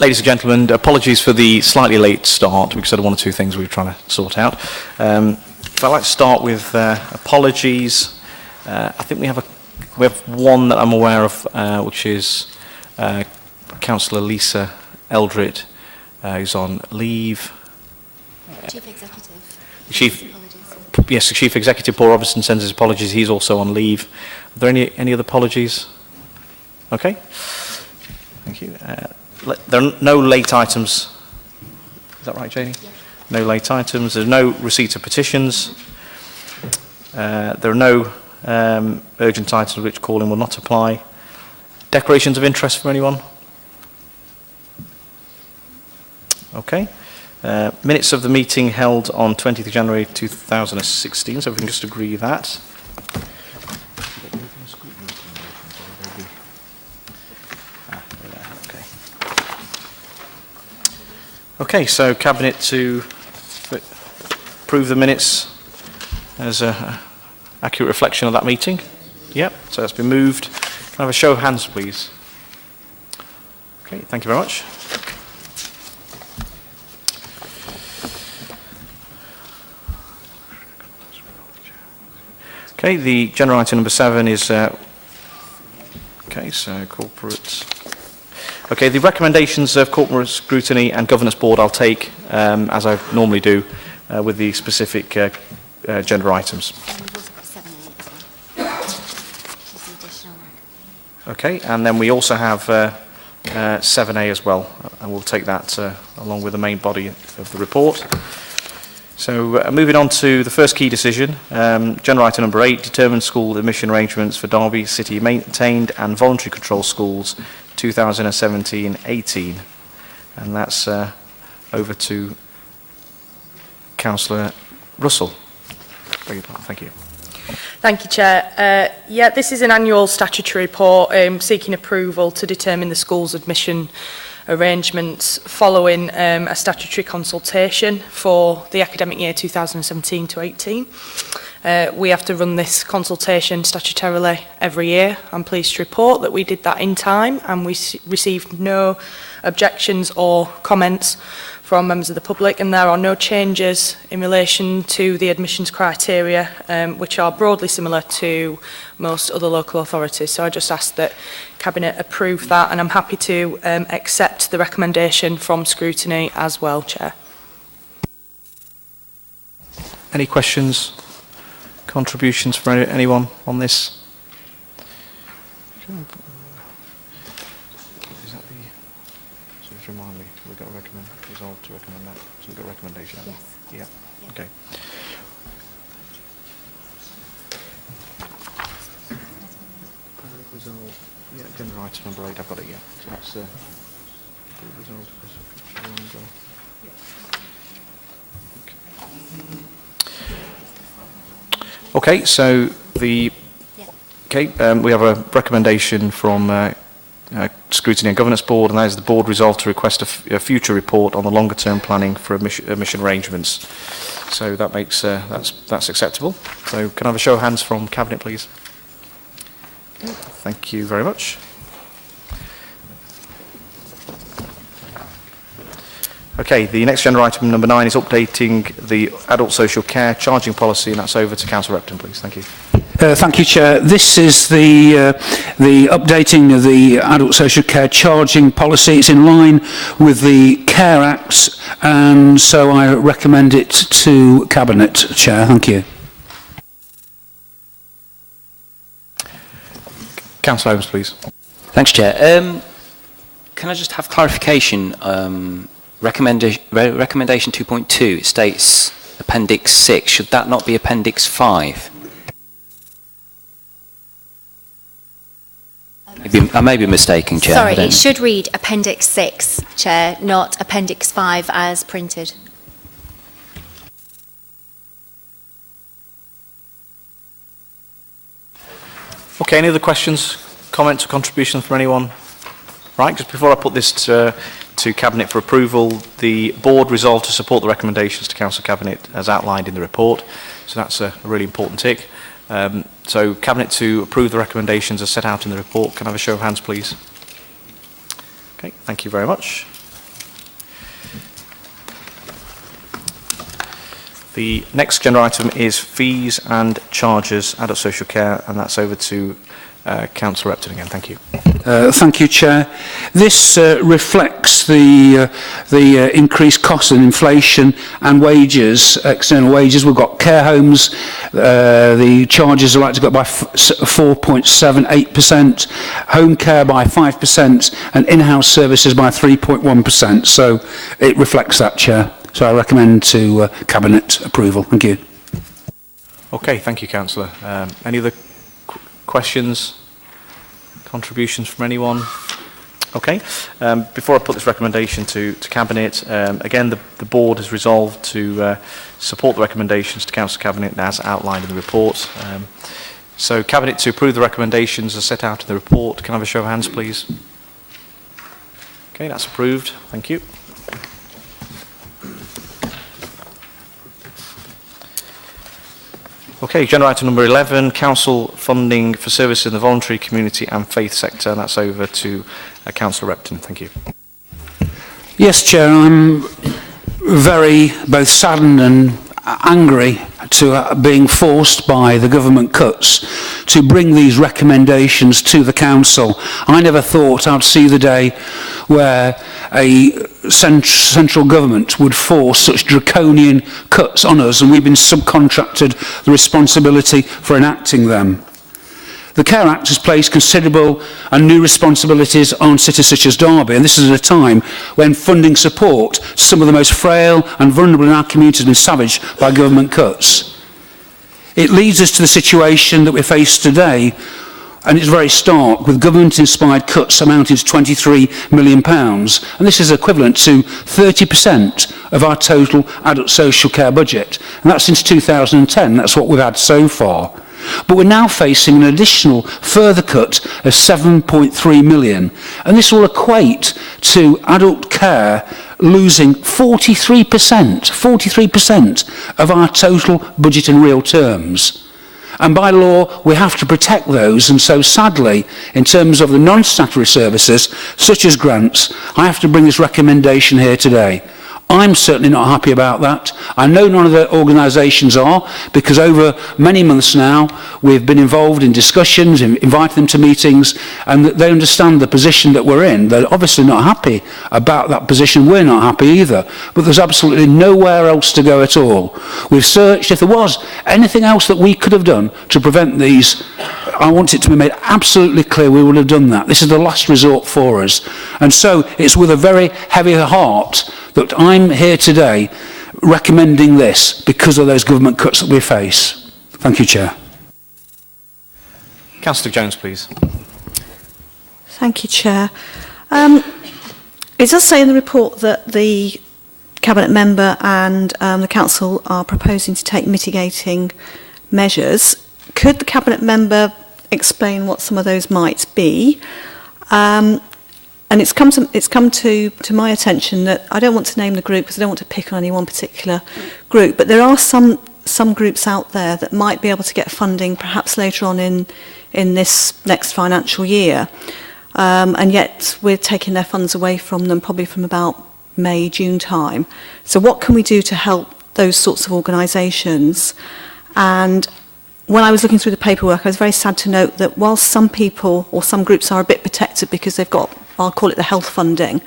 Ladies and gentlemen, apologies for the slightly late start. We've sort of one or two things we were trying to sort out. I'd like to start with apologies. I think we have one that I'm aware of, which is Councillor Lisa Eldred, who's on leave. Chief Executive. Yes, the Chief Executive, Paul Robertson, sends his apologies. He's also on leave. Are there any other apologies? Okay. Thank you. There are no late items. Is that right, Janie? Yeah. No late items. There's no receipt of petitions. There are no urgent items which calling will not apply. Declarations of interest from anyone? Okay. Minutes of the meeting held on 20th of January 2016, so we can just agree that. Okay, so Cabinet to approve the minutes as an accurate reflection of that meeting. Yep, so that's been moved. Can I have a show of hands, please? Okay, thank you very much. Okay, the general item number 7 is, okay, so corporate. Okay, the recommendations of corporate scrutiny and governance board I'll take, as I normally do, with the specific agenda items. Okay, and then we also have 7A as well, and we'll take that along with the main body of the report. So moving on to the first key decision, general item number 8, determine school admission arrangements for Derby City maintained and voluntary control schools 2017-18, and that's over to Councillor Russell. Thank you. Thank you, Chair. Yeah, this is an annual statutory report seeking approval to determine the school's admission arrangements following a statutory consultation for the academic year 2017 to 18. We have to run this consultation statutorily every year. I'm pleased to report that we did that in time and we received no objections or comments from members of the public, and there are no changes in relation to the admissions criteria, which are broadly similar to most other local authorities. So I just ask that Cabinet approve that, and I'm happy to accept the recommendation from scrutiny as well, Chair. Any questions, contributions from anyone on this? Just remind me, we've got a resolve to recommend that. So we've got a recommendation. Yes. Yeah. Okay. Resolve. Yeah, agenda item number 8. I've got it. Yeah. So that's resolve. Okay. So the we have a recommendation from Scrutiny and Governance Board, and that is the board resolved to request a future report on the longer term planning for admission arrangements. So that makes that's acceptable. So can I have a show of hands from Cabinet, please? Thank you very much. Okay, the next agenda item number 9 is updating the adult social care charging policy, and that's over to Councillor Repton, please. Thank you. Thank you, Chair. This is the updating of the adult social care charging policy. It's in line with the Care Acts, and so I recommend it to Cabinet, Chair. Thank you. Councillor Holmes, please. Thanks, Chair. Can I just have clarification? Recommendation 2.2, it states Appendix 6. Should that not be Appendix 5? I may be mistaken, Chair. Sorry, it should read Appendix 6, Chair, not Appendix 5 as printed. Okay, any other questions, comments or contributions from anyone? Right, just before I put this to Cabinet for approval, the board resolved to support the recommendations to Council Cabinet as outlined in the report. So that's a really important tick. So Cabinet to approve the recommendations as set out in the report. Can I have a show of hands, please? Okay, thank you very much. The next agenda item is fees and charges, adult social care, and that's over to Councillor Repton again. Thank you. Thank you, Chair. This reflects the increased costs and inflation and wages, external wages. We've got care homes. The charges are likely to go up by 4.78%, home care by 5%, and in-house services by 3.1%. So it reflects that, Chair. So I recommend to Cabinet approval. Thank you. Okay, thank you, Councillor. Any other questions, contributions from anyone? Okay. Before I put this recommendation to Cabinet, again, the Board has resolved to support the recommendations to Council Cabinet as outlined in the report. So Cabinet to approve the recommendations as set out in the report. Can I have a show of hands, please? Okay, that's approved. Thank you. Okay, agenda item number 11, council funding for services in the voluntary, community and faith sector, and that's over to Councillor Repton. Thank you. Yes, Chair, I'm very both saddened and angry to being forced by the government cuts to bring these recommendations to the council. I never thought I'd see the day where a central government would force such draconian cuts on us, and we've been subcontracted the responsibility for enacting them. The Care Act has placed considerable and new responsibilities on cities such as Derby, and this is at a time when funding support to some of the most frail and vulnerable in our community has been savaged by government cuts. It leads us to the situation that we face today, and it's very stark, with government-inspired cuts amounting to £23 million, and this is equivalent to 30% of our total adult social care budget, and that's since 2010, that's what we've had so far. But we're now facing an additional further cut of 7.3 million, and this will equate to adult care losing 43% of our total budget in real terms. And by law, we have to protect those, and so sadly, in terms of the non-statutory services, such as grants, I have to bring this recommendation here today. I'm certainly not happy about that. I know none of the organisations are, because over many months now we've been involved in discussions, invited them to meetings, and they understand the position that we're in. They're obviously not happy about that position. We're not happy either. But there's absolutely nowhere else to go at all. We've searched. If there was anything else that we could have done to prevent these, I want it to be made absolutely clear we would have done that. This is the last resort for us. And so it's with a very heavy heart that I'm here today recommending this because of those government cuts that we face. Thank you, Chair. Councillor Jones, please. Thank you, Chair. It does say in the report that the Cabinet member and the Council are proposing to take mitigating measures. Could the Cabinet member explain what some of those might be? And it's come to my attention that I don't want to name the group because I don't want to pick on any one particular group, but there are some groups out there that might be able to get funding perhaps later on in this next financial year, and yet we're taking their funds away from them probably from about May, June time. So what can we do to help those sorts of organisations? And when I was looking through the paperwork, I was very sad to note that while some people or some groups are a bit protected because they've got, I'll call it the health funding,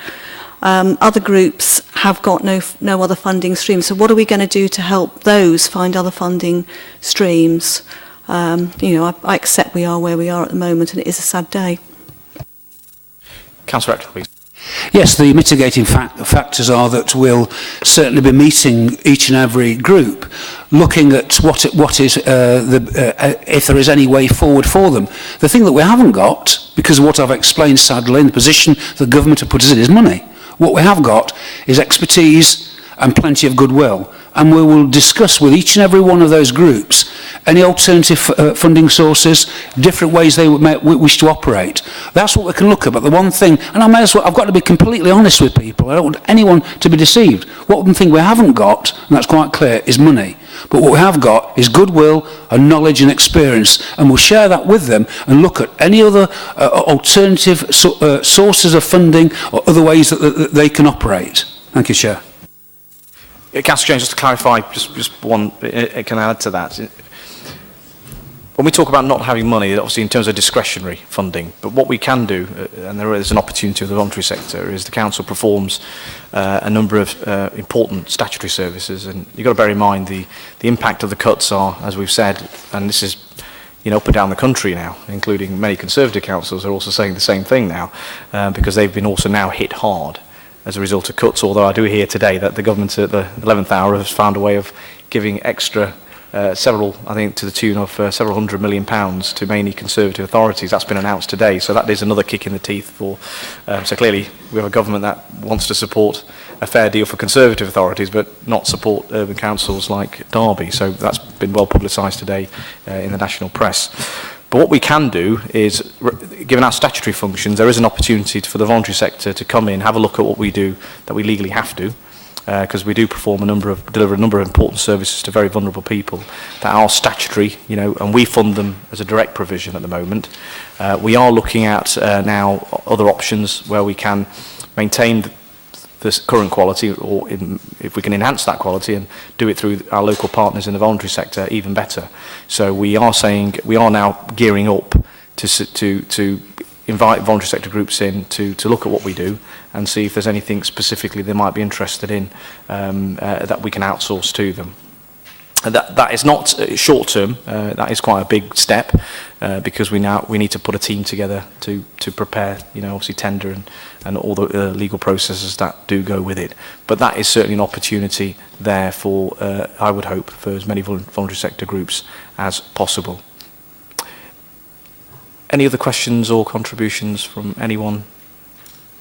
other groups have got no other funding streams. So what are we going to do to help those find other funding streams? I accept we are where we are at the moment, and it is a sad day. Councillor Repton, please. Yes, the mitigating factors are that we'll certainly be meeting each and every group, looking at what is if there is any way forward for them. The thing that we haven't got, because of what I've explained sadly, in the position the government have put us in, is money. What we have got is expertise and plenty of goodwill. And we will discuss with each and every one of those groups any alternative funding sources, different ways they wish to operate. That's what we can look at. But the one thing, and I've got to be completely honest with people, I don't want anyone to be deceived. One thing we haven't got, and that's quite clear, is money. But what we have got is goodwill and knowledge and experience, and we'll share that with them and look at any other alternative sources of funding or other ways that they can operate. Thank you, Chair. Councillor James, just to clarify, just one, can I add to that? When we talk about not having money, obviously in terms of discretionary funding, but what we can do, and there is an opportunity with the voluntary sector, is the council performs a number of important statutory services, and you've got to bear in mind the impact of the cuts are, as we've said, and this is up and down the country now, including many Conservative councils are also saying the same thing now, because they've been also now hit hard as a result of cuts, although I do hear today that the government at the 11th hour has found a way of giving extra several, I think to the tune of several £100 million to mainly Conservative authorities. That's been announced today, so that is another kick in the teeth for, so clearly we have a government that wants to support a fair deal for Conservative authorities but not support urban councils like Derby, so that's been well publicised today in the national press. But what we can do is, given our statutory functions, there is an opportunity for the voluntary sector to come in, have a look at what we do that we legally have to, because we do deliver a number of important services to very vulnerable people that are statutory, and we fund them as a direct provision at the moment. We are looking at now other options where we can maintain this current quality, or if we can enhance that quality and do it through our local partners in the voluntary sector, even better. So we are now gearing up to invite voluntary sector groups in to look at what we do and see if there's anything specifically they might be interested in that we can outsource to them. And that is not short term. That is quite a big step because we need to put a team together to prepare, obviously tender and all the legal processes that do go with it. But that is certainly an opportunity there for, I would hope, for as many voluntary sector groups as possible. Any other questions or contributions from anyone?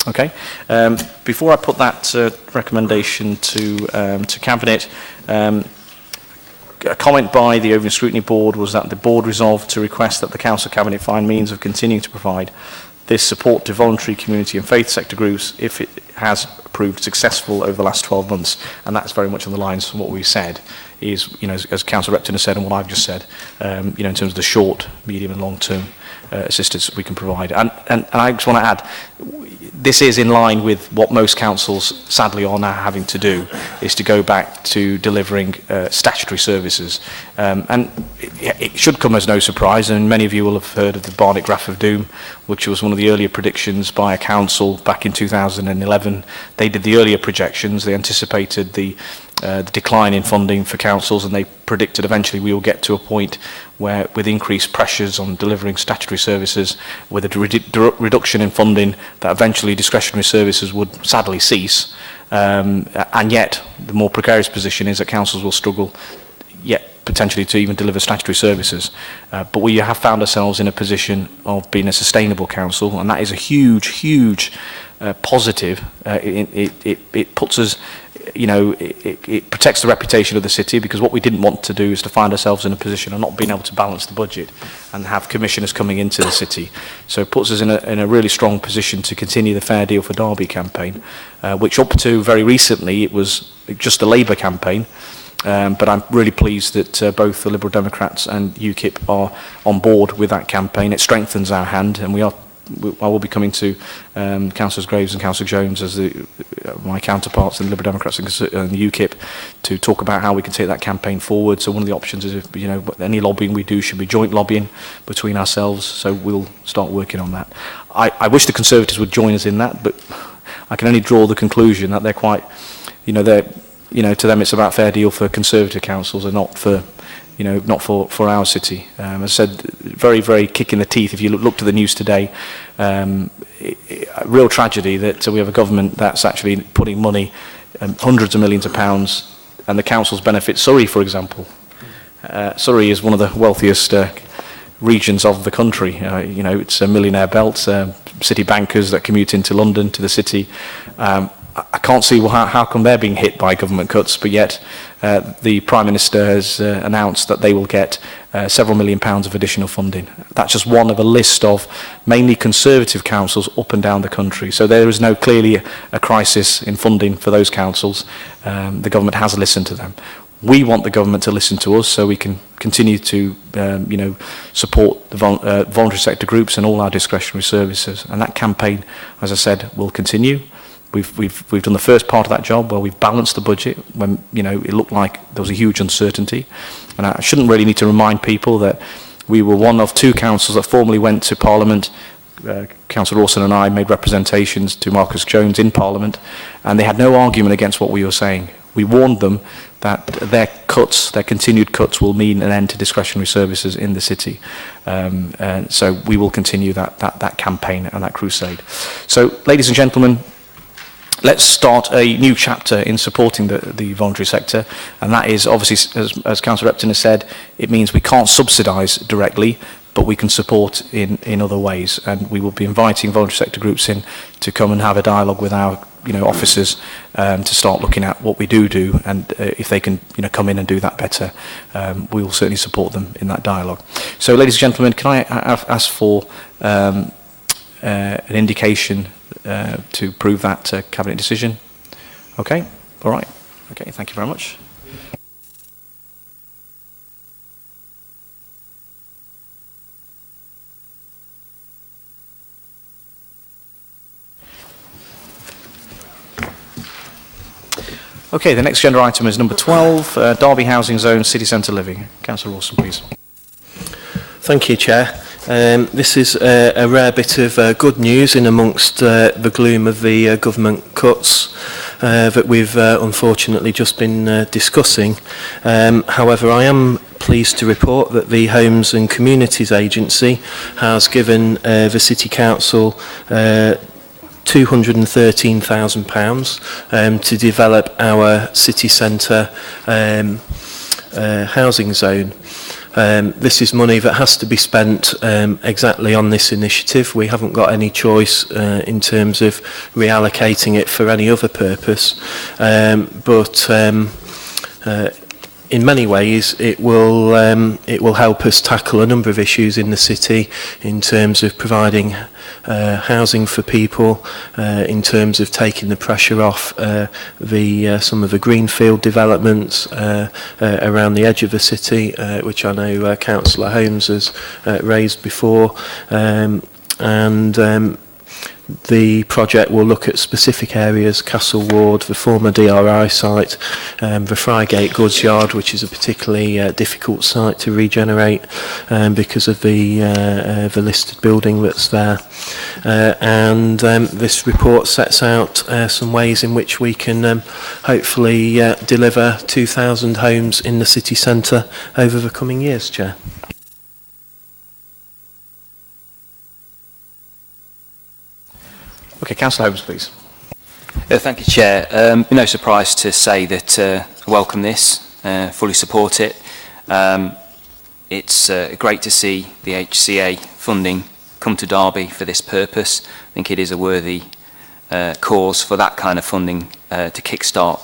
Okay. Before I put that recommendation to Cabinet, a comment by the Overview Scrutiny Board was that the Board resolved to request that the Council Cabinet find means of continuing to provide this support to voluntary, community and faith sector groups if it has proved successful over the last 12 months. And that's very much on the lines of what we said is, as Councillor Repton has said and what I've just said, in terms of the short, medium and long-term assistance we can provide. And I just want to add, this is in line with what most councils sadly are now having to do, is to go back to delivering statutory services. And it should come as no surprise, and many of you will have heard of the Barnett Graph of Doom, which was one of the earlier predictions by a council back in 2011. They did the earlier projections, they anticipated the decline in funding for councils, and they predicted eventually we will get to a point where, with increased pressures on delivering statutory services, with a reduction in funding, that eventually discretionary services would sadly cease. And yet, the more precarious position is that councils will struggle yet potentially to even deliver statutory services. But we have found ourselves in a position of being a sustainable council, and that is a huge positive. It puts us, it protects the reputation of the city, because what we didn't want to do is to find ourselves in a position of not being able to balance the budget and have commissioners coming into the city. So it puts us in a really strong position to continue the Fair Deal for Derby campaign, which up to very recently it was just a Labour campaign. But I'm really pleased that both the Liberal Democrats and UKIP are on board with that campaign. It strengthens our hand, and I will be coming to Councillors Graves and Councillor Jones as my counterparts in the Liberal Democrats and the UKIP to talk about how we can take that campaign forward. So one of the options is, any lobbying we do should be joint lobbying between ourselves. So we'll start working on that. I wish the Conservatives would join us in that, but I can only draw the conclusion that they're quite, to them it's about fair deal for Conservative councils and not for, not for our city. As I said, very kick in the teeth. If you look to the news today, a real tragedy that we have a government that's actually putting money, hundreds of millions of pounds, and the councils benefit. Surrey, for example. Surrey is one of the wealthiest regions of the country. It's a millionaire belt, city bankers that commute into London, to the city. I can't see how come they're being hit by government cuts, but yet the Prime Minister has announced that they will get several £1 million of additional funding. That's just one of a list of mainly Conservative councils up and down the country. So there is clearly a crisis in funding for those councils. The government has listened to them. We want the government to listen to us so we can continue to support the voluntary sector groups and all our discretionary services. And that campaign, as I said, will continue. we've done the first part of that job where we've balanced the budget when, you know, it looked like there was a huge uncertainty. And I shouldn't really need to remind people that we were one of 2 councils that formally went to Parliament. Councillor Rawson and I made representations to Marcus Jones in Parliament, and they had no argument against what we were saying. We warned them that their cuts, their continued cuts, will mean an end to discretionary services in the city. And so we will continue that campaign and that crusade. So, ladies and gentlemen, let's start a new chapter in supporting the voluntary sector, and that is obviously, as Councillor Repton has said, it means we can't subsidise directly, but we can support in other ways, and we will be inviting voluntary sector groups in to come and have a dialogue with our officers to start looking at what we do, and if they can come in and do that better, we will certainly support them in that dialogue. So, ladies and gentlemen, can I ask for an indication to approve that cabinet decision? Okay, all right. Okay, thank you very much. Okay, the next agenda item is number 12, Derby Housing Zone, City Centre Living. Councillor Rawson, please. Thank you, Chair. This is a rare bit of good news in amongst the gloom of the government cuts that we've unfortunately just been discussing. However, I am pleased to report that the Homes and Communities Agency has given the City Council £213,000 to develop our city centre housing zone. This is money that has to be spent exactly on this initiative. We haven't got any choice in terms of reallocating it for any other purpose, but in many ways it will help us tackle a number of issues in the city in terms of providing housing for people, in terms of taking the pressure off some of the greenfield developments around the edge of the city, which I know Councillor Holmes has raised before, and the project will look at specific areas: Castle Ward, the former DRI site, the Frygate Goods Yard, which is a particularly difficult site to regenerate because of the listed building that's there. And this report sets out some ways in which we can hopefully deliver 2,000 homes in the city centre over the coming years, Chair. Okay, Councillor Holmes, please. Thank you, Chair. No surprise to say that I welcome this, fully support it. It's great to see the HCA funding come to Derby for this purpose. I think it is a worthy cause for that kind of funding to kickstart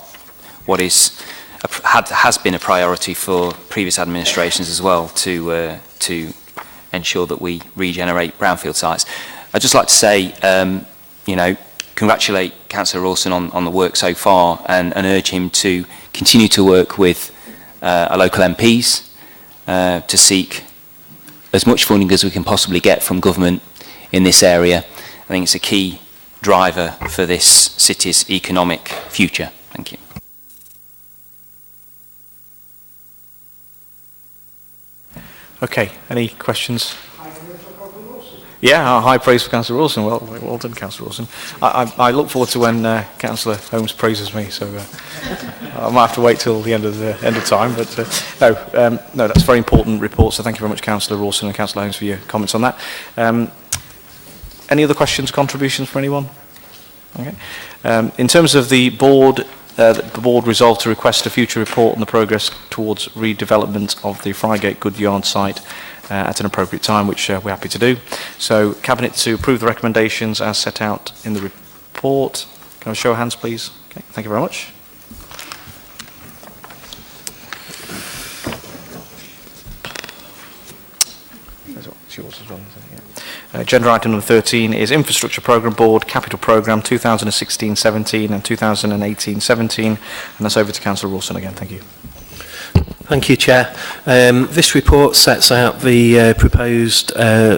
what has been a priority for previous administrations as well, to ensure that we regenerate brownfield sites. I'd just like to say, congratulate Councillor Rawson on the work so far, and urge him to continue to work with our local MPs to seek as much funding as we can possibly get from government in this area. I think it's a key driver for this city's economic future. Thank you. Okay, any questions? Yeah, high praise for Councillor Rawson. Well done, Councillor Rawson. I look forward to when Councillor Holmes praises me, so I might have to wait till the end of time. But no, that's a very important report. So thank you very much, Councillor Rawson and Councillor Holmes, for your comments on that. Any other questions, contributions from anyone? Okay. In terms of the board resolved to request a future report on the progress towards redevelopment of the Frygate Goods Yard site at an appropriate time, which we're happy to do. So, Cabinet to approve the recommendations as set out in the report. Can I have a show of hands, please? Okay, thank you very much. It's yours as well, isn't it? Yeah. Agenda item number 13 is Infrastructure Programme Board Capital Programme 2016-17 and 2018-17, and that's over to Councillor Rawson again. Thank you. Thank you, Chair. This report sets out the proposed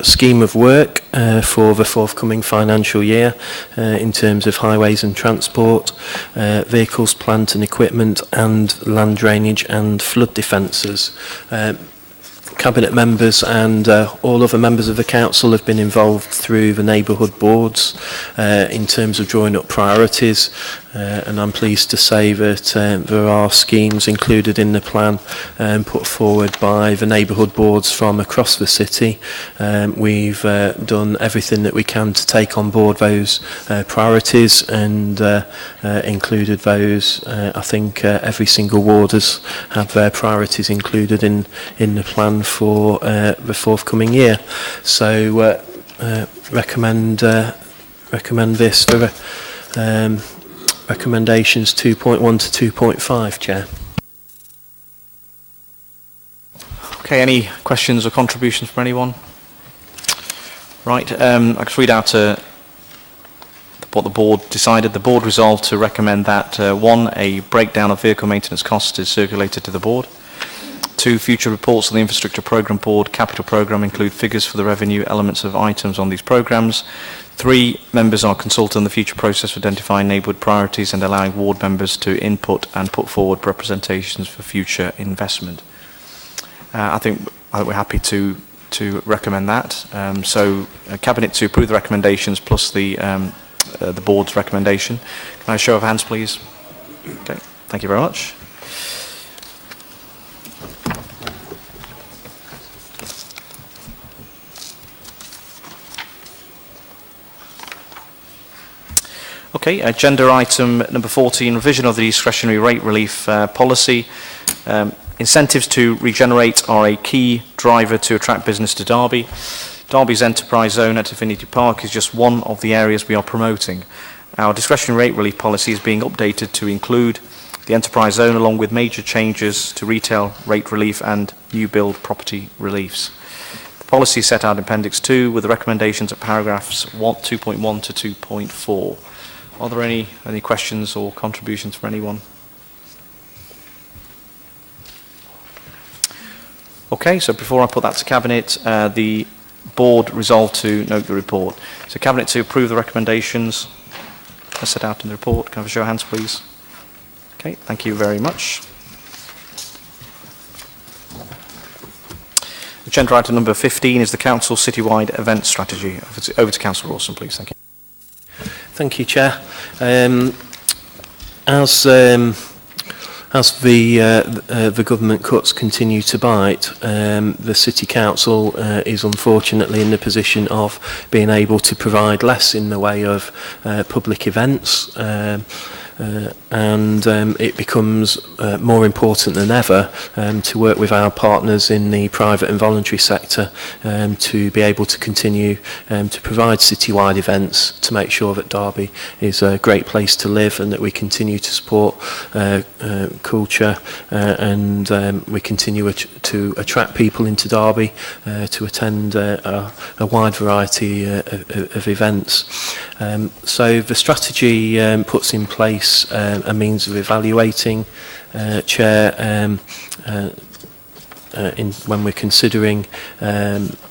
scheme of work for the forthcoming financial year in terms of highways and transport, vehicles, plant and equipment, and land drainage and flood defences. Cabinet members and all other members of the council have been involved through the neighbourhood boards in terms of drawing up priorities, and I'm pleased to say that there are schemes included in the plan put forward by the neighbourhood boards from across the city. We've done everything that we can to take on board those priorities and included those. I think every single ward has had their priorities included in the plan for the forthcoming year. So recommend this for recommendations 2.1 to 2.5, Chair. Okay, any questions or contributions from anyone? Right, I can read out what the board decided. The board resolved to recommend that 1, a breakdown of vehicle maintenance costs is circulated to the board. 2, future reports of the Infrastructure Programme Board Capital Programme include figures for the revenue elements of items on these programmes. 3, members are consulted on the future process for identifying neighbourhood priorities and allowing ward members to input and put forward representations for future investment. I think we're happy to recommend that. Cabinet to approve the recommendations plus the board's recommendation. Can I have a show of hands, please? Okay, thank you very much. Okay, agenda item number 14, revision of the discretionary rate relief policy. Incentives to regenerate are a key driver to attract business to Derby. Derby's enterprise zone at Affinity Park is just one of the areas we are promoting. Our discretionary rate relief policy is being updated to include the enterprise zone along with major changes to retail rate relief and new build property reliefs. The policy is set out in Appendix 2 with the recommendations at paragraphs 2.1 to 2.4. Are there any questions or contributions from anyone? Okay, so before I put that to Cabinet, the board resolved to note the report. So Cabinet to approve the recommendations as set out in the report. Can I have a show of hands, please? Okay, thank you very much. Agenda item number 15 is the Council Citywide Event Strategy. Over to Councillor Rawson, please. Thank you. Thank you, Chair. As the government cuts continue to bite, the City Council is unfortunately in the position of being able to provide less in the way of public events. And it becomes more important than ever to work with our partners in the private and voluntary sector to be able to continue to provide citywide events to make sure that Derby is a great place to live and that we continue to support culture and we continue to attract people into Derby to attend a wide variety of events. So the strategy puts in place a means of evaluating, Chair, when we're considering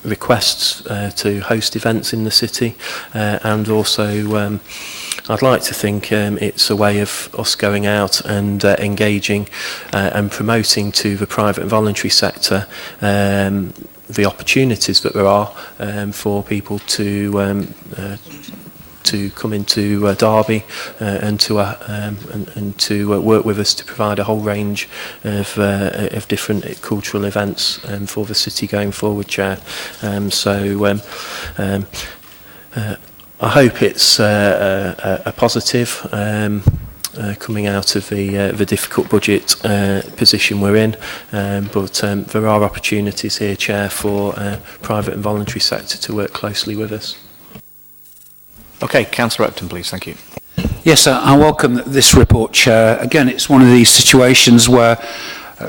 requests to host events in the city, and also I'd like to think it's a way of us going out and engaging and promoting to the private and voluntary sector the opportunities that there are for people to come into Derby and to work with us to provide a whole range of different cultural events for the city going forward, Chair. I hope it's a positive coming out of the difficult budget position we're in, but there are opportunities here, Chair, for private and voluntary sector to work closely with us. Okay, Councillor Upton, please. Thank you. Yes, I welcome this report, Chair. Again, it's one of these situations where,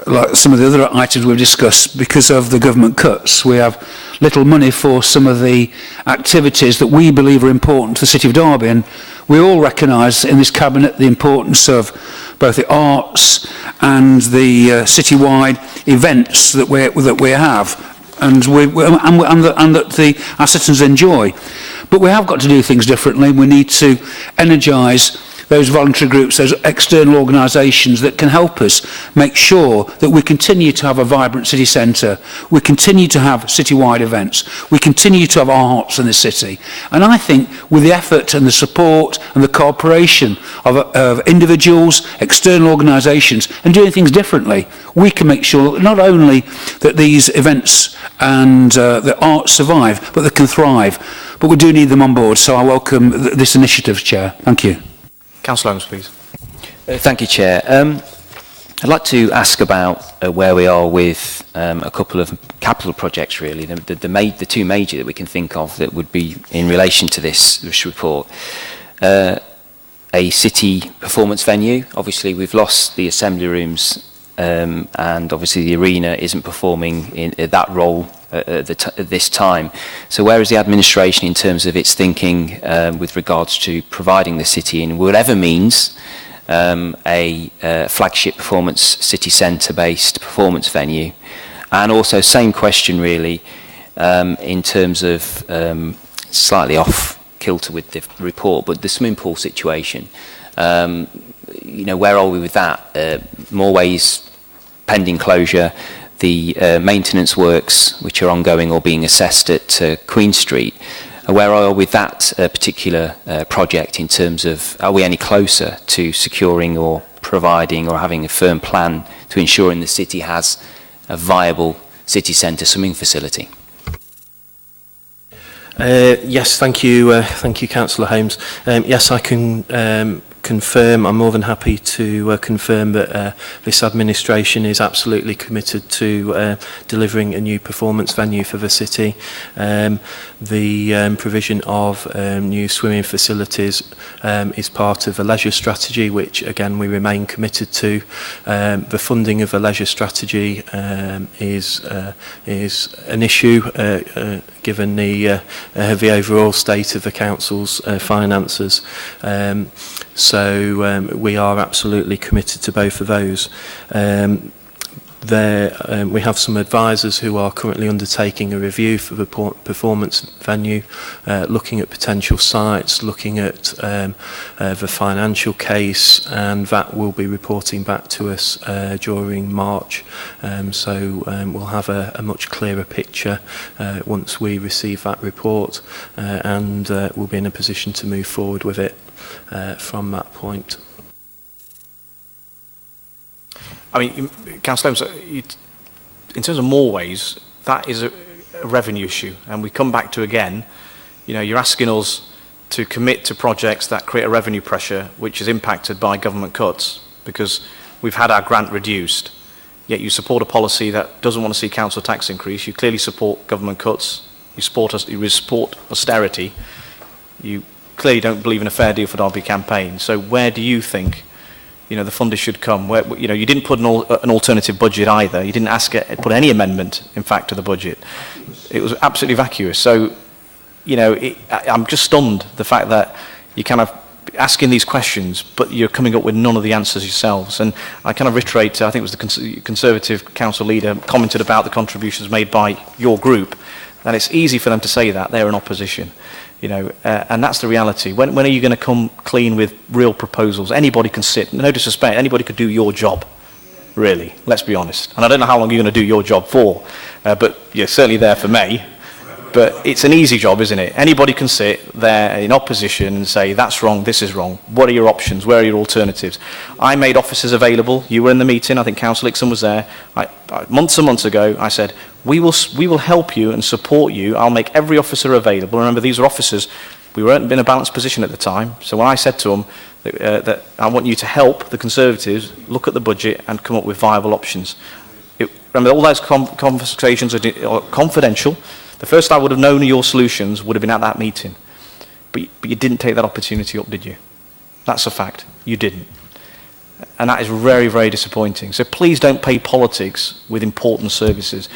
like some of the other items we've discussed, because of the government cuts, we have little money for some of the activities that we believe are important to the City of Derby. And we all recognise in this Cabinet the importance of both the arts and the citywide events that we have. and that our citizens enjoy. But we have got to do things differently. We need to energise those voluntary groups, those external organisations that can help us make sure that we continue to have a vibrant city centre, we continue to have citywide events, we continue to have arts in the city. And I think with the effort and the support and the cooperation of individuals, external organisations, and doing things differently, we can make sure that not only that these events and the arts survive, but they can thrive. But we do need them on board, so I welcome this initiative, Chair. Thank you. Councillor Holmes, please. Thank you, Chair. I'd like to ask about where we are with a couple of capital projects, really, the two major that we can think of that would be in relation to this report. A city performance venue. Obviously, we've lost the assembly rooms and obviously the arena isn't performing in that role at this time. So where is the administration in terms of its thinking with regards to providing the city in whatever means a flagship performance city centre based performance venue? And also same question really in terms of slightly off kilter with the report, but the swimming pool situation. You know, where are we with that? Moorways pending closure, the maintenance works which are ongoing or being assessed at Queen Street. Where are we with that particular project in terms of, are we any closer to securing or providing or having a firm plan to ensuring the city has a viable city centre swimming facility? Yes, thank you, Councillor Holmes. Yes, I can confirm, I'm more than happy to confirm that this administration is absolutely committed to delivering a new performance venue for the city. The provision of new swimming facilities is part of a leisure strategy, which again we remain committed to. The funding of a leisure strategy is an issue given the overall state of the council's finances. So we are absolutely committed to both of those. We have some advisors who are currently undertaking a review for the performance venue, looking at potential sites, looking at the financial case, and that will be reporting back to us during March. So we'll have a much clearer picture once we receive that report, and we'll be in a position to move forward with it from that point. I mean, Councillor Holmes, in terms of Moorways, that is a revenue issue, and we come back to again, you know, you're asking us to commit to projects that create a revenue pressure which is impacted by government cuts because we've had our grant reduced, yet you support a policy that doesn't want to see council tax increase. You clearly support government cuts, you support austerity, you clearly don't believe in a fair deal for Derby campaign. So where do you think, you know, the funding should come? Where, you know, you didn't put an alternative budget either. You didn't put any amendment, in fact, to the budget. It was absolutely vacuous. So, you know, I'm just stunned the fact that you're kind of asking these questions, but you're coming up with none of the answers yourselves. And I kind of reiterate, I think it was the Conservative council leader commented about the contributions made by your group, and it's easy for them to say that they're in opposition. You know, and that's the reality. When are you going to come clean with real proposals? Anybody can sit, no disrespect, anybody could do your job, really, let's be honest. And I don't know how long you're going to do your job for, but you're certainly there for me. But it's an easy job, isn't it? Anybody can sit there in opposition and say, that's wrong, this is wrong. What are your options? Where are your alternatives? I made officers available. You were in the meeting. I think Councillor Ixon was there. Months and months ago, I said, we will help you and support you. I'll make every officer available. Remember, these are officers. We weren't in a balanced position at the time. So when I said to them that I want you to help the Conservatives look at the budget and come up with viable options. Remember, all those conversations are confidential. The first I would have known your solutions would have been at that meeting. But you didn't take that opportunity up, did you? That's a fact. You didn't. And that is very, very disappointing. So please don't play politics with important services.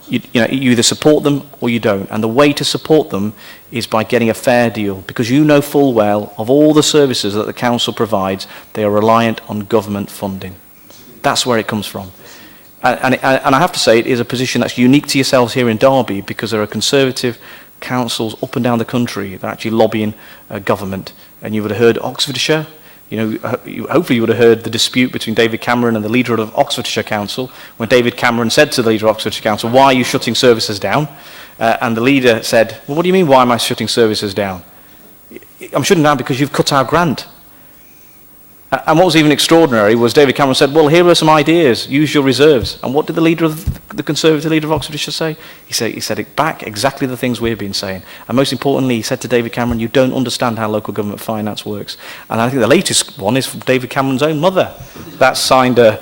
You either support them or you don't. And the way to support them is by getting a fair deal, because you know full well of all the services that the council provides, they are reliant on government funding. That's where it comes from. And I have to say, it is a position that's unique to yourselves here in Derby, because there are Conservative councils up and down the country that are actually lobbying government. And you would have heard Oxfordshire. You know, hopefully you would have heard the dispute between David Cameron and the leader of Oxfordshire Council, when David Cameron said to the leader of Oxfordshire Council, "Why are you shutting services down?" And the leader said, "Well, what do you mean, why am I shutting services down? I'm shutting down because you've cut our grant." And what was even extraordinary was David Cameron said, "Well, here are some ideas, use your reserves." And what did the Conservative leader of Oxfordshire say? He said it back exactly the things we've been saying. And most importantly, he said to David Cameron, "You don't understand how local government finance works." And I think the latest one is from David Cameron's own mother, that signed a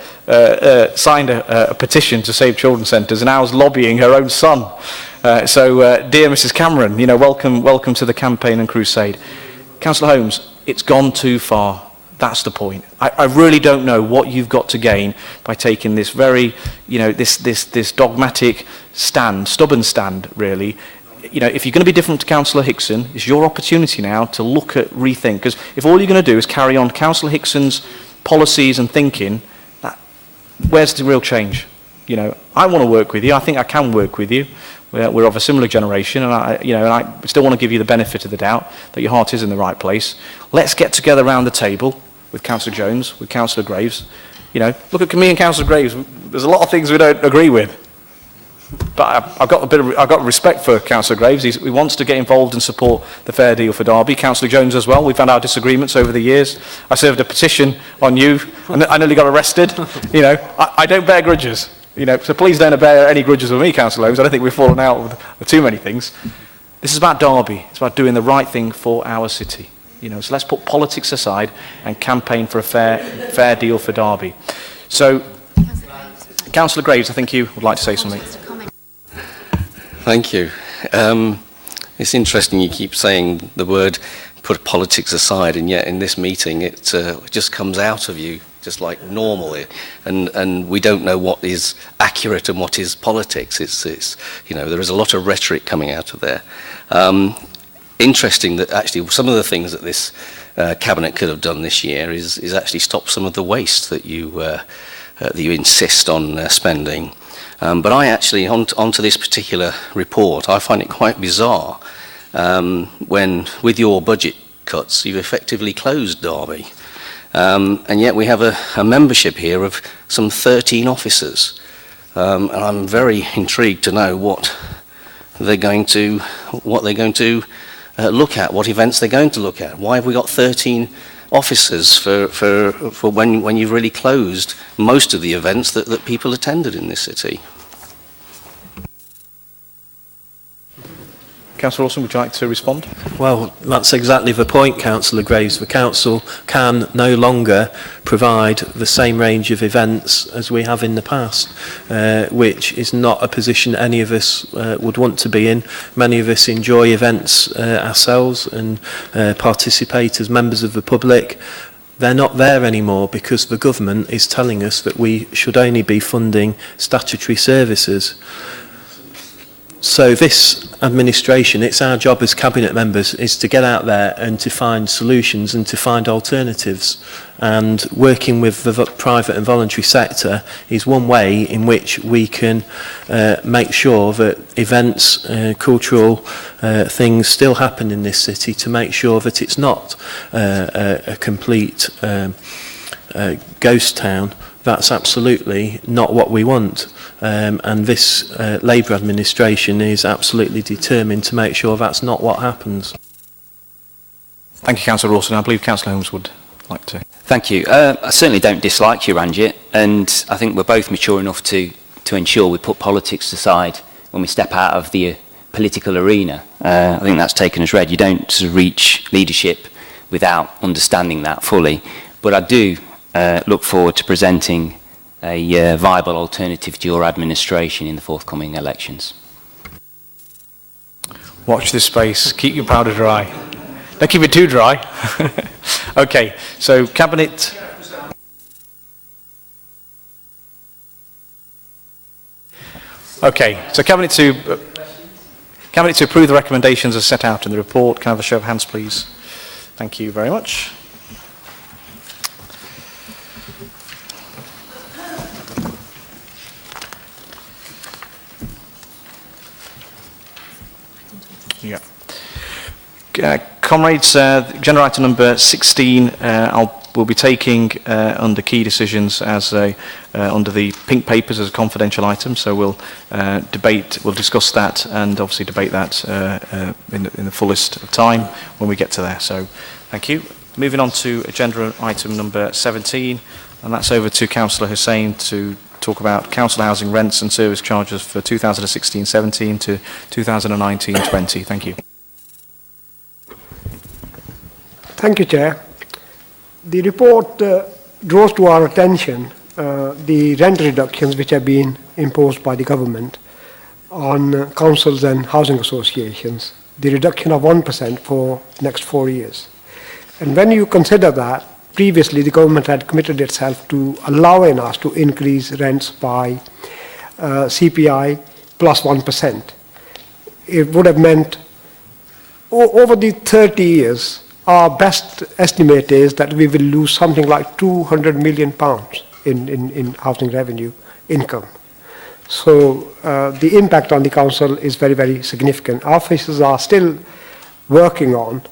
petition to save children's centres, and now is lobbying her own son. So, dear Mrs Cameron, you know, welcome to the campaign and crusade. Councillor Holmes, it's gone too far. That's the point. I really don't know what you've got to gain by taking this very, you know, this dogmatic stand, stubborn stand, really. You know, if you're going to be different to Councillor Hickson, it's your opportunity now to look at rethink. Because if all you're going to do is carry on Councillor Hickson's policies and thinking, where's the real change? You know, I want to work with you. I think I can work with you. We're of a similar generation, and I still want to give you the benefit of the doubt that your heart is in the right place. Let's get together around the table with Councillor Jones, with Councillor Graves. You know, look at me and Councillor Graves. There's a lot of things we don't agree with, but I've got respect for Councillor Graves. He wants to get involved and support the fair deal for Derby. Councillor Jones as well. We've had our disagreements over the years. I served a petition on you, and I nearly got arrested. You know, I don't bear grudges. You know, so please don't bear any grudges with me, Councillor Holmes. I don't think we've fallen out with too many things. This is about Derby. It's about doing the right thing for our city. You know, so let's put politics aside and campaign for a fair deal for Derby. So, Councillor Graves, I think you would like to say something. Thank you. It's interesting you keep saying the word "put politics aside," and yet in this meeting it just comes out of you just like normally, and we don't know what is accurate and what is politics. It's you know, there is a lot of rhetoric coming out of there. Interesting that actually some of the things that this cabinet could have done this year is actually stop some of the waste that you insist on spending. But I actually, onto this particular report, I find it quite bizarre when, with your budget cuts, you've effectively closed Derby. And yet we have a membership here of some 13 officers. And I'm very intrigued to know what they're going to look at, what events they're going to look at. Why have we got 13 officers for when you've really closed most of the events that people attended in this city? Councillor Wilson, would you like to respond? Well, that's exactly the point, Councillor Graves. The council can no longer provide the same range of events as we have in the past, which is not a position any of us would want to be in. Many of us enjoy events ourselves and participate as members of the public. They're not there anymore because the government is telling us that we should only be funding statutory services. So this administration, it's our job as cabinet members, is to get out there and to find solutions and to find alternatives. And working with the private and voluntary sector is one way in which we can make sure that events, cultural things still happen in this city, to make sure that it's not a complete ghost town. That's absolutely not what we want. And this Labour administration is absolutely determined to make sure that's not what happens. Thank you, Councillor Rawson. I believe Councillor Holmes would like to. Thank you. I certainly don't dislike you, Ranjit, and I think we're both mature enough to ensure we put politics aside when we step out of the political arena. I think that's taken as read. You don't sort of reach leadership without understanding that fully. But I do look forward to presenting a viable alternative to your administration in the forthcoming elections. Watch this space. Keep your powder dry. Don't keep it too dry. Okay, so Cabinet... Okay, so Cabinet to approve the recommendations as set out in the report. Can I have a show of hands, please? Thank you very much. Yeah. Comrades, agenda item number 16, we'll be taking under key decisions as under the pink papers as a confidential item. So we'll we'll discuss that and obviously debate that in the fullest of time when we get to there. So thank you. Moving on to agenda item number 17, and that's over to Councillor Hussain to talk about council housing rents and service charges for 2016-17 to 2019-20. Thank you. Thank you, Chair. The report draws to our attention the rent reductions which have been imposed by the government on councils and housing associations, the reduction of 1% for the next 4 years. And when you consider that, previously the government had committed itself to allowing us to increase rents by CPI plus 1%. It would have meant over the 30 years, our best estimate is that we will lose something like £200 million in housing revenue income. So the impact on the council is very, very significant. Our officers are still working on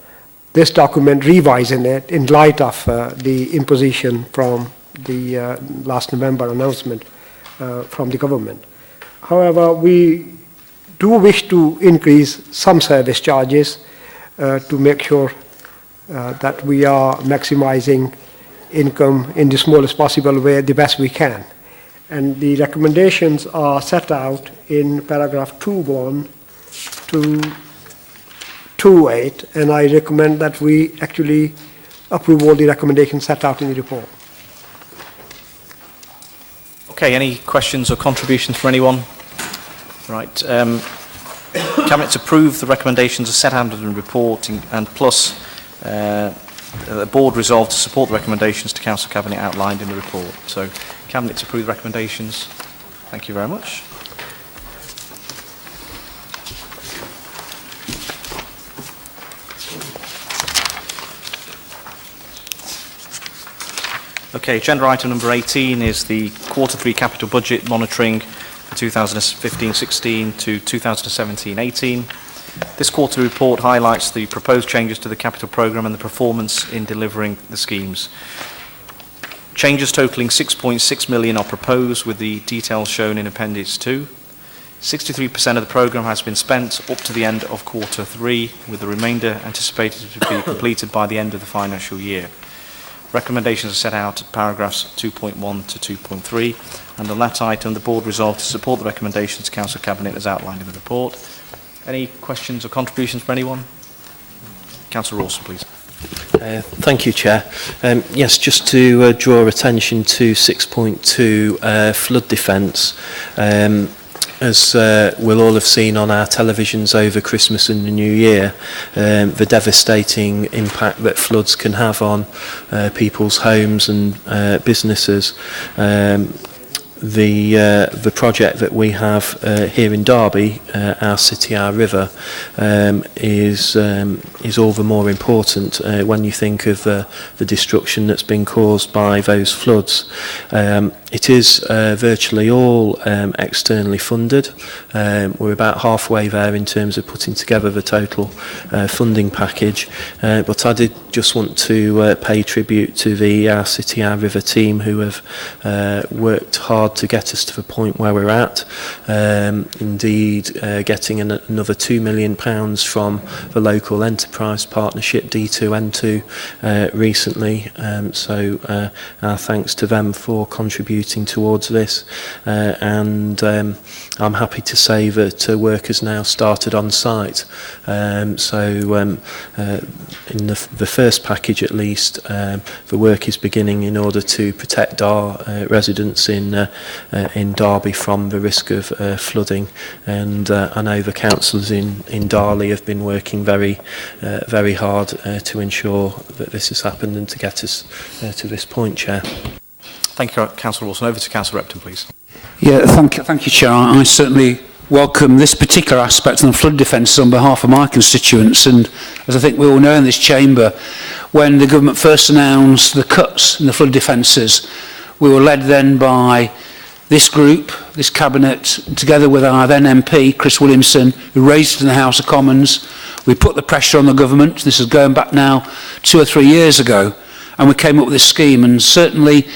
this document, revising it in light of the imposition from the last November announcement from the government. However, we do wish to increase some service charges to make sure that we are maximizing income in the smallest possible way, the best we can. And the recommendations are set out in paragraph 2.1 to 2.8, and I recommend that we actually approve all the recommendations set out in the report. Okay, any questions or contributions from anyone? Right. Cabinet's approved the recommendations as set out in the report, and plus the board resolved to support the recommendations to Council Cabinet outlined in the report. So Cabinet's approved the recommendations. Thank you very much. Okay, agenda item number 18 is the Q3 capital budget monitoring for 2015-16 to 2017-18. This quarterly report highlights the proposed changes to the capital programme and the performance in delivering the schemes. Changes totalling 6.6 million are proposed, with the details shown in Appendix 2. 63% of the programme has been spent up to the end of Q3, with the remainder anticipated to be completed by the end of the financial year. Recommendations are set out at paragraphs 2.1 to 2.3, and on that item the board resolved to support the recommendations to Council Cabinet as outlined in the report. Any questions or contributions from anyone? Councillor Rawson, please. Thank you, Chair. Yes, just to draw attention to 6.2 flood defence. As we'll all have seen on our televisions over Christmas and the New Year, the devastating impact that floods can have on people's homes and businesses. The project that we have here in Derby, Our City, Our River, is all the more important when you think of the destruction that's been caused by those floods. It is virtually all externally funded. We're about halfway there in terms of putting together the total funding package. But I did just want to pay tribute to the Our City, Our River team who have worked hard to get us to the point where we're at. Indeed, getting another £2 million from the local enterprise partnership D2N2 recently. So our thanks to them for contributing towards this, and I'm happy to say that work has now started on site. In the first package at least, the work is beginning in order to protect our residents in Derby from the risk of flooding, and I know the councillors in Darley have been working very hard to ensure that this has happened and to get us to this point, Chair. Thank you, Councillor Wilson. Over to Councillor Repton, please. Yeah, thank you, Chair. I certainly welcome this particular aspect on flood defence on behalf of my constituents, and as I think we all know in this chamber, when the government first announced the cuts in the flood defences, we were led then by this group, this cabinet, together with our then MP, Chris Williamson, who raised it in the House of Commons, We put the pressure on the government. This is going back now 2 or 3 years ago, and we came up with this scheme. And certainly,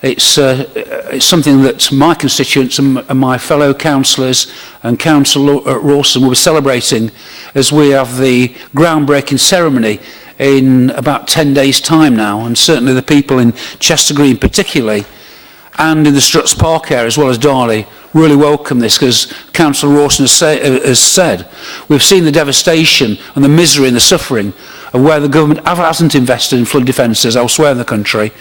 it's something that my constituents and my fellow councillors and Councillor Rawson will be celebrating as we have the groundbreaking ceremony in about 10 days' time now. And certainly the people in Chester Green particularly, and in the Struts Park area as well as Darley, really welcome this, because Councillor Rawson has said, we've seen the devastation and the misery and the suffering of where the government hasn't invested in flood defences elsewhere in the country,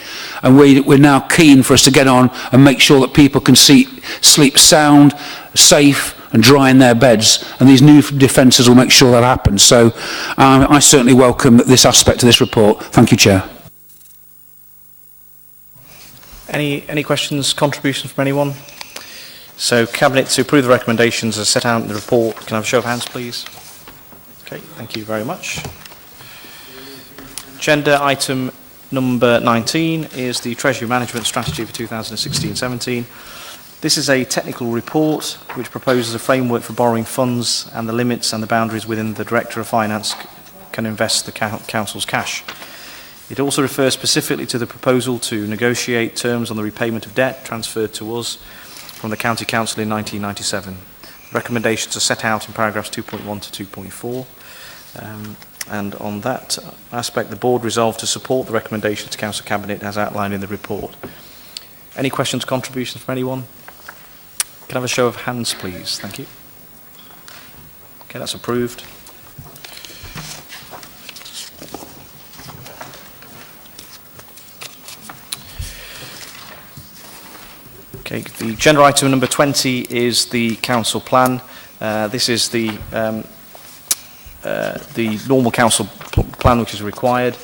and we're now keen for us to get on and make sure that people can sleep sound, safe and dry in their beds, and these new defences will make sure that happens. So I certainly welcome this aspect of this report. Thank you, Chair. Any questions, contributions from anyone? So, Cabinet to approve the recommendations as set out in the report. Can I have a show of hands, please? Okay, thank you very much. Agenda item number 19 is the Treasury Management Strategy for 2016-17. This is a technical report which proposes a framework for borrowing funds and the limits and the boundaries within the Director of Finance can invest the Council's cash. It also refers specifically to the proposal to negotiate terms on the repayment of debt transferred to us from the County Council in 1997. Recommendations are set out in paragraphs 2.1 to 2.4. And on that aspect, the Board resolved to support the recommendations to Council Cabinet as outlined in the report. Any questions, contributions from anyone? Can I have a show of hands, please? Thank you. Okay, that's approved. Okay, the agenda item number 20 is the council plan. This is the normal council plan which is required.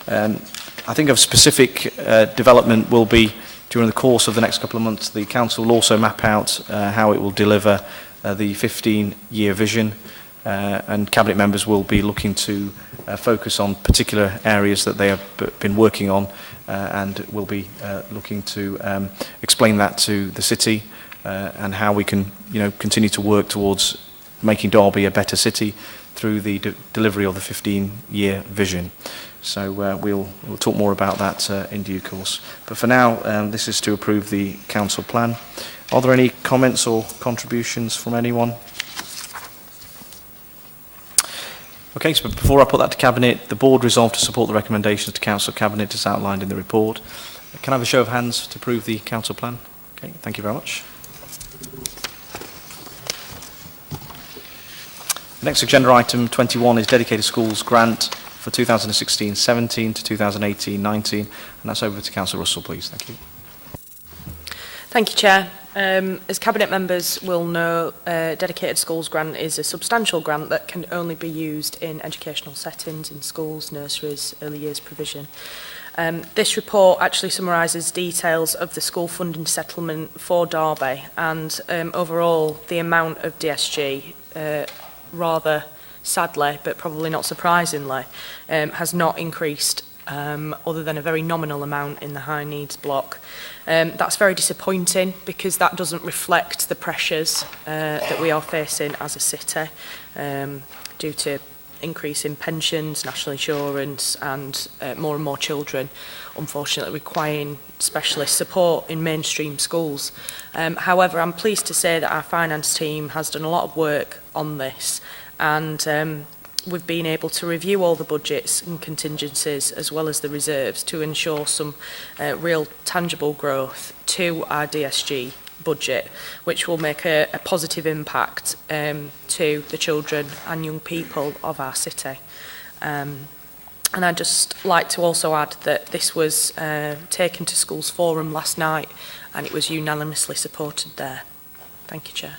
I think of specific development will be during the course of the next couple of months. The council will also map out how it will deliver the 15-year vision, and cabinet members will be looking to focus on particular areas that they have been working on, and will be looking to explain that to the city and how we can, continue to work towards making Derby a better city through the delivery of the 15-year vision. So we'll talk more about that in due course. But for now, this is to approve the council plan. Are there any comments or contributions from anyone? Okay, so before I put that to Cabinet, the Board resolved to support the recommendations to Council Cabinet as outlined in the report. Can I have a show of hands to approve the council plan? Okay, thank you very much. The next agenda item 21 is dedicated schools grant for 2016-17 to 2018-19, and that's over to Councillor Russell, please. Thank you. Thank you, Chair. As Cabinet members will know, Dedicated Schools Grant is a substantial grant that can only be used in educational settings, in schools, nurseries, early years provision. This report actually summarises details of the school funding settlement for Derby, and overall the amount of DSG, rather sadly but probably not surprisingly, has not increased other than a very nominal amount in the high needs block. That's very disappointing because that doesn't reflect the pressures that we are facing as a city due to increase in pensions, national insurance and more children unfortunately requiring specialist support in mainstream schools. However, I'm pleased to say that our finance team has done a lot of work on this, and we've been able to review all the budgets and contingencies as well as the reserves to ensure some real tangible growth to our DSG budget, which will make a positive impact to the children and young people of our city. And I'd just like to also add that this was taken to Schools Forum last night and it was unanimously supported there. Thank you, Chair.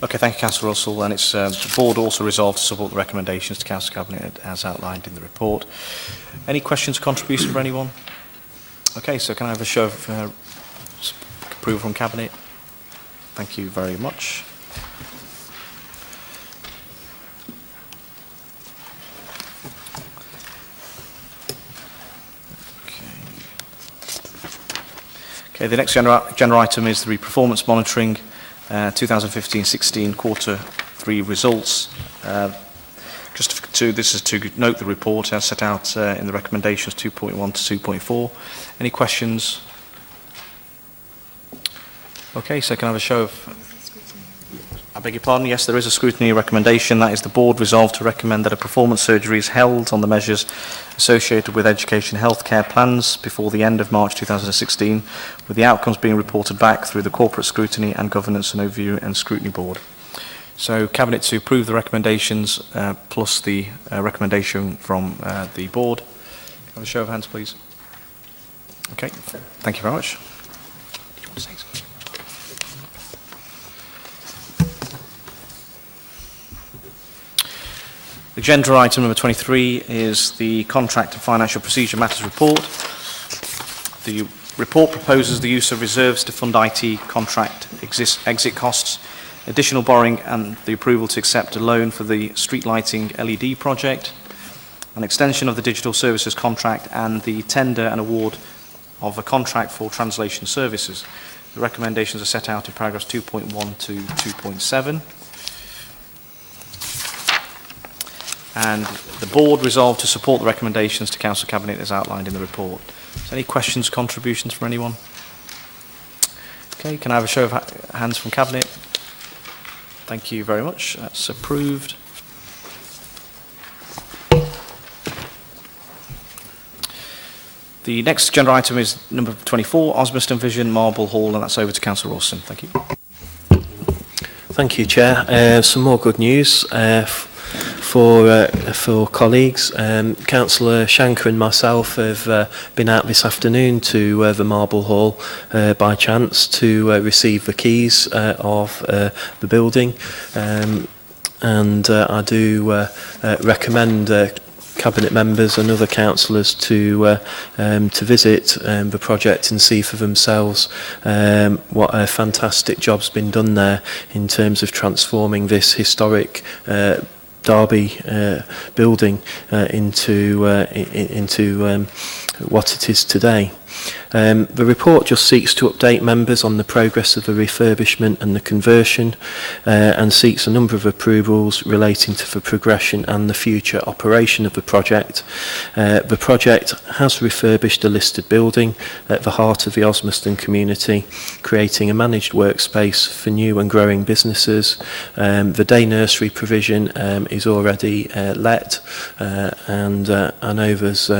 Okay, thank you, Councillor Russell. And it's the Board also resolved to support the recommendations to Council Cabinet as outlined in the report. Any questions or contributions from anyone? Okay, so can I have a show of approval from Cabinet? Thank you very much. Okay, the next agenda item is the performance monitoring 2015-16 quarter 3 results. This is to note the report as set out in the recommendations 2.1 to 2.4. Any questions? Okay, so can I have a show of... I beg your pardon, yes, there is a scrutiny recommendation. That is the board resolved to recommend that a performance surgery is held on the measures associated with education healthcare plans before the end of March 2016, with the outcomes being reported back through the corporate scrutiny and governance and overview and scrutiny board. So Cabinet to approve the recommendations plus the recommendation from the board. Can I have a show of hands, please? Okay, thank you very much. Did you want to say something? Agenda item number 23 is the Contract and Financial Procedure Matters Report. The report proposes the use of reserves to fund IT contract exit costs, additional borrowing and the approval to accept a loan for the street lighting LED project, an extension of the digital services contract and the tender and award of a contract for translation services. The recommendations are set out in paragraphs 2.1 to 2.7. And the board resolved to support the recommendations to Council Cabinet as outlined in the report. Is there any questions, contributions from anyone? Okay, can I have a show of hands from Cabinet? Thank you very much. That's approved. The next agenda item is number 24, Osmaston Vision Marble Hall, and that's over to Councillor Rawson. Thank you. Thank you, Chair. Some more good news for colleagues. Councillor Shankar and myself have been out this afternoon to the Marble Hall by chance to receive the keys of the building, and I do recommend Cabinet members and other councillors to visit the project and see for themselves what a fantastic job's been done there in terms of transforming this historic Derby building into what it is today. The report just seeks to update members on the progress of the refurbishment and the conversion, and seeks a number of approvals relating to the progression and the future operation of the project. The project has refurbished a listed building at the heart of the Osmaston community, creating a managed workspace for new and growing businesses. The day nursery provision is already let, and I know there's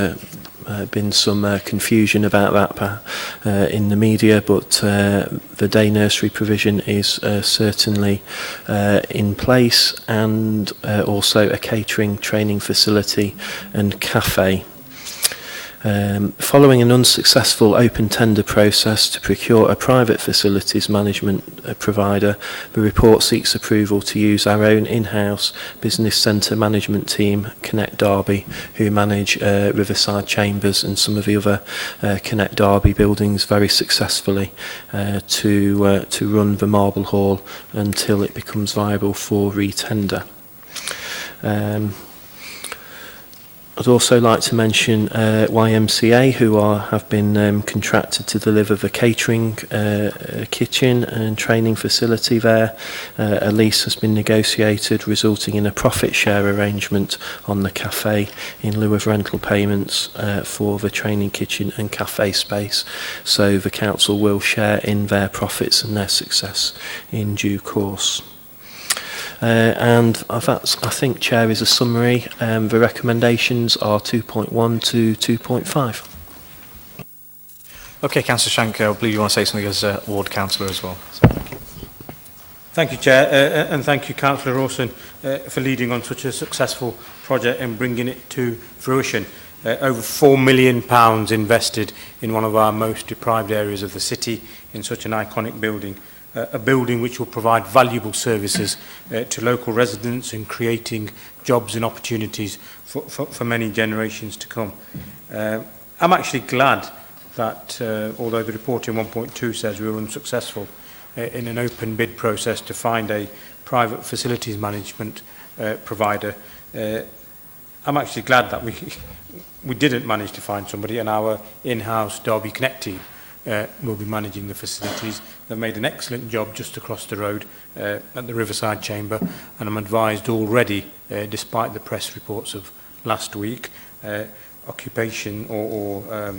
been some confusion about that in the media, but the day nursery provision is certainly in place, and also a catering training facility and cafe. Following an unsuccessful open tender process to procure a private facilities management provider, the report seeks approval to use our own in-house business centre management team, Connect Derby, who manage Riverside Chambers and some of the other Connect Derby buildings very successfully, to run the Marble Hall until it becomes viable for re-tender. I'd also like to mention YMCA, who have been contracted to deliver the catering kitchen and training facility there. A lease has been negotiated, resulting in a profit share arrangement on the cafe in lieu of rental payments for the training kitchen and cafe space. So the council will share in their profits and their success in due course. And that's, I think, Chair, is a summary. The recommendations are 2.1 to 2.5. Okay, Councillor Shankar, I believe you want to say something as a ward councillor as well. So, thank you. Thank you, Chair, and thank you, Councillor Rawson, for leading on such a successful project and bringing it to fruition. Over £4 million invested in one of our most deprived areas of the city in such an iconic building. A building which will provide valuable services to local residents and creating jobs and opportunities for many generations to come. I'm actually glad that, although the report in 1.2 says we were unsuccessful in an open bid process to find a private facilities management provider, I'm actually glad that we didn't manage to find somebody, and our in-house Derby Connect team will be managing the facilities. They've made an excellent job just across the road at the Riverside Chamber, and I'm advised already, despite the press reports of last week, occupation or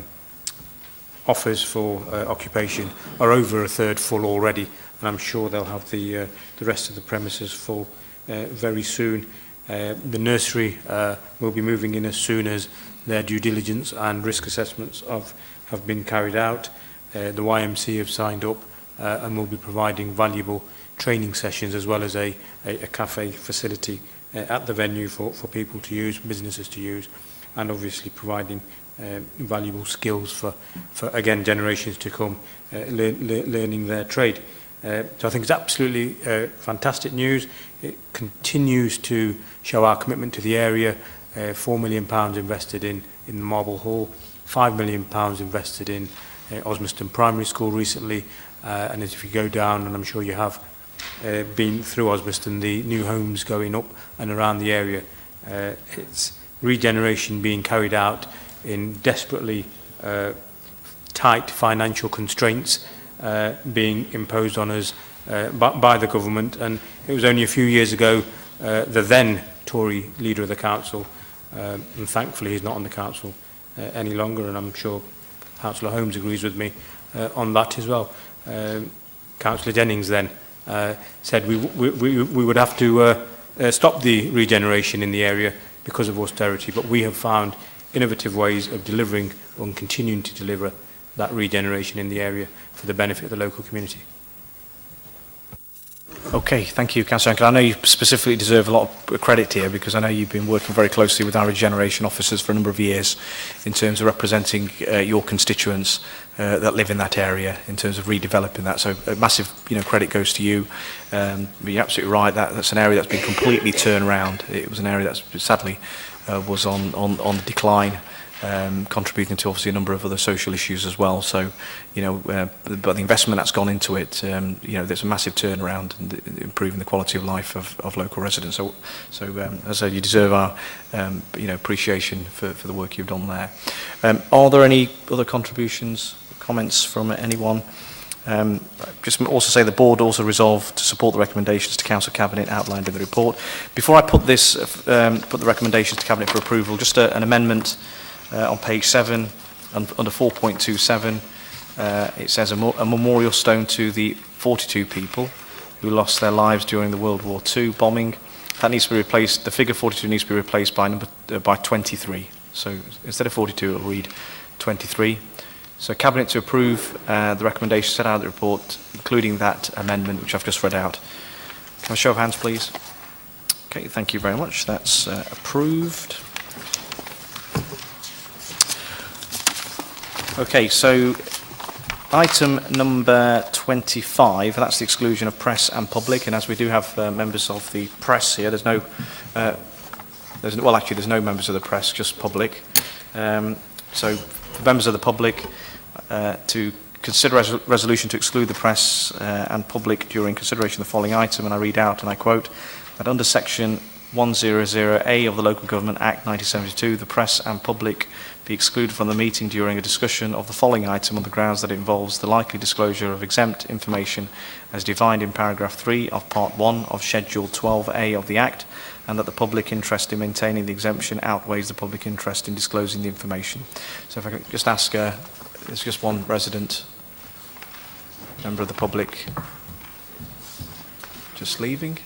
offers for occupation are over a third full already, and I'm sure they'll have the rest of the premises full very soon. The nursery will be moving in as soon as their due diligence and risk assessments have been carried out. The YMC have signed up and will be providing valuable training sessions as well as a cafe facility at the venue for people to use, businesses to use, and obviously providing valuable skills for again, generations to come learning their trade. So I think it's absolutely fantastic news. It continues to show our commitment to the area. £4 million invested in the Marble Hall, £5 million invested in Osmaston Primary School recently, and as if you go down, and I'm sure you have been through Osmaston, the new homes going up and around the area, it's regeneration being carried out in desperately tight financial constraints being imposed on us by the government. And it was only a few years ago the then Tory leader of the council, and thankfully he's not on the council any longer, and I'm sure Councillor Holmes agrees with me on that as well. Councillor Jennings then said we would have to stop the regeneration in the area because of austerity, but we have found innovative ways of delivering and continuing to deliver that regeneration in the area for the benefit of the local community. Okay, thank you, Councillor Anker. I know you specifically deserve a lot of credit here because I know you've been working very closely with our regeneration officers for a number of years in terms of representing your constituents that live in that area in terms of redeveloping that. So a massive credit goes to you. You're absolutely right, that's an area that's been completely turned around. It was an area that sadly was on the decline. Contributing to obviously a number of other social issues as well. So, but the investment that's gone into it, there's a massive turnaround in improving the quality of life of local residents. So as I said, you deserve our, appreciation for the work you've done there. Are there any other contributions, comments from anyone? Just also say the board also resolved to support the recommendations to Council Cabinet outlined in the report. Before I put the recommendations to Cabinet for approval, just an amendment. On page 7, under 4.27, it says a memorial stone to the 42 people who lost their lives during the World War II bombing. That needs to be replaced. The figure 42 needs to be replaced by 23. So instead of 42, it'll read 23. So Cabinet to approve the recommendation set out in the report, including that amendment which I've just read out. Can I show of hands, please? Okay, thank you very much. That's approved. Okay, so item number 25, that's the exclusion of press and public, and as we do have members of the press here, there's no members of the press, just public. So members of the public to consider a resolution to exclude the press and public during consideration of the following item, and I read out and I quote, that under section 100A of the Local Government Act 1972, the press and public be excluded from the meeting during a discussion of the following item on the grounds that it involves the likely disclosure of exempt information as defined in paragraph 3 of part 1 of schedule 12A of the Act, and that the public interest in maintaining the exemption outweighs the public interest in disclosing the information. So if I could just ask, there's just one resident, member of the public, just leaving.